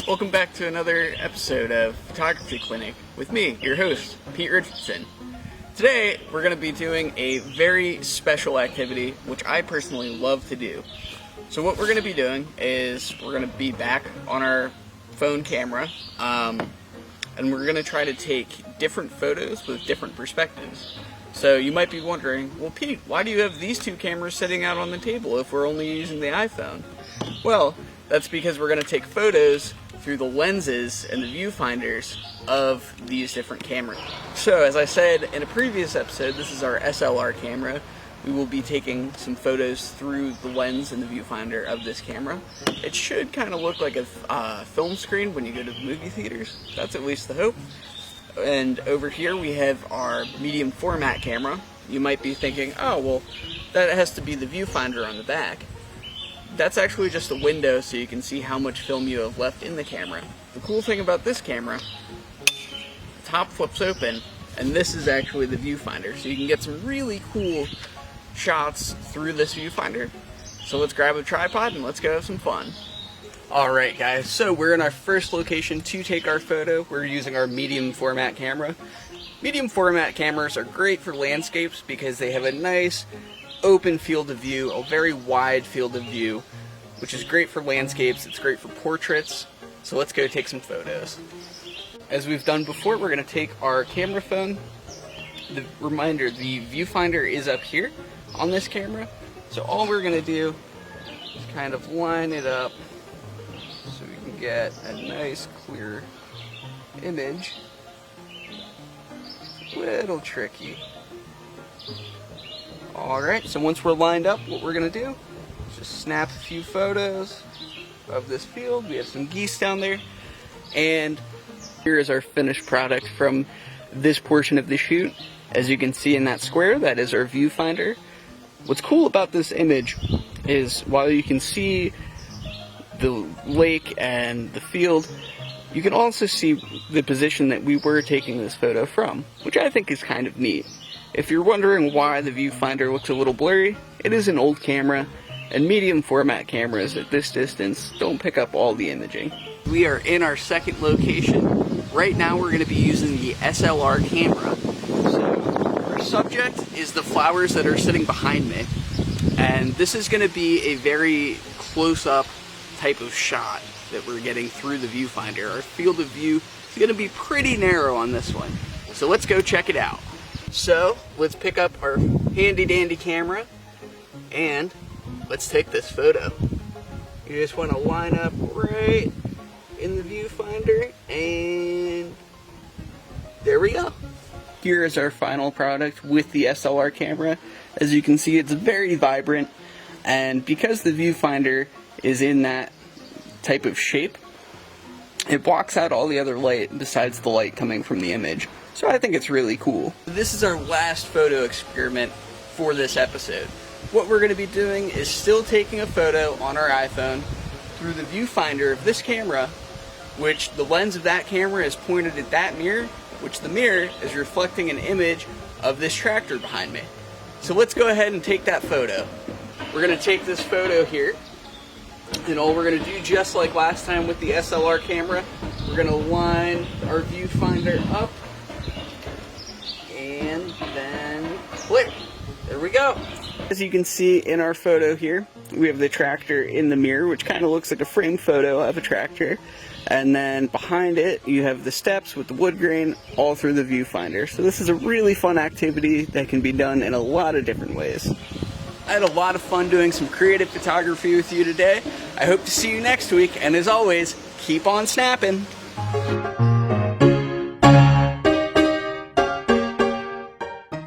Welcome back to another episode of Photography Clinic with me, your host, Pete Richardson. Today, we're going to be doing a very special activity, which I personally love to do. So what we're going to be doing is we're going to be back on our phone camera, and we're going to try to take different photos with different perspectives. So you might be wondering, well, Pete, why do you have these two cameras sitting out on the table if we're only using the iPhone? Well, that's because we're going to take photos through the lenses and the viewfinders of these different cameras. So as I said in a previous episode, this is our SLR camera. We will be taking some photos through the lens and the viewfinder of this camera. It should kind of look like a film screen when you go to the movie theaters. That's at least the hope. And over here we have our medium format camera. You might be thinking, oh, well, that has to be the viewfinder on the back. That's actually just a window so you can see how much film you have left in the camera. The cool thing about this camera, the top flips open, and this is actually the viewfinder. So you can get some really cool shots through this viewfinder. So let's grab a tripod and let's go have some fun. Alright guys, so we're in our first location to take our photo. We're using our medium format camera. Medium format cameras are great for landscapes because they have a nice open field of view, a very wide field of view, which is great for landscapes. It's great for portraits. So let's go take some photos. As we've done before, we're going to take our camera phone. The reminder, the viewfinder is up here on this camera. So all we're going to do is kind of line it up so we can get a nice clear image. It's a little tricky. Alright, so once we're lined up, what we're going to do is just snap a few photos of this field. We have some geese down there. And here is our finished product from this portion of the shoot. As you can see in that square, that is our viewfinder. What's cool about this image is while you can see the lake and the field, you can also see the position that we were taking this photo from, which I think is kind of neat. If you're wondering why the viewfinder looks a little blurry, it is an old camera, and medium format cameras at this distance don't pick up all the imaging. We are in our second location. Right now we're going to be using the SLR camera. So our subject is the flowers that are sitting behind me, and this is going to be a very close-up type of shot that we're getting through the viewfinder. Our field of view is going to be pretty narrow on this one, so let's go check it out. So, let's pick up our handy dandy camera and let's take this photo. You just want to line up right in the viewfinder and there we go. Here is our final product with the SLR camera. As you can see, it's very vibrant, and because the viewfinder is in that type of shape, it blocks out all the other light besides the light coming from the image. So I think it's really cool. This is our last photo experiment for this episode. What we're going to be doing is still taking a photo on our iPhone through the viewfinder of this camera, which the lens of that camera is pointed at that mirror, which the mirror is reflecting an image of this tractor behind me. So let's go ahead and take that photo. We're going to take this photo here, and all we're going to do, just like last time with the SLR camera, we're going to line our viewfinder up, and then click. There we go. As you can see in our photo here, we have the tractor in the mirror, which kind of looks like a framed photo of a tractor. And then behind it, you have the steps with the wood grain all through the viewfinder. So this is a really fun activity that can be done in a lot of different ways. I had a lot of fun doing some creative photography with you today. I hope to see you next week, and as always, keep on snapping.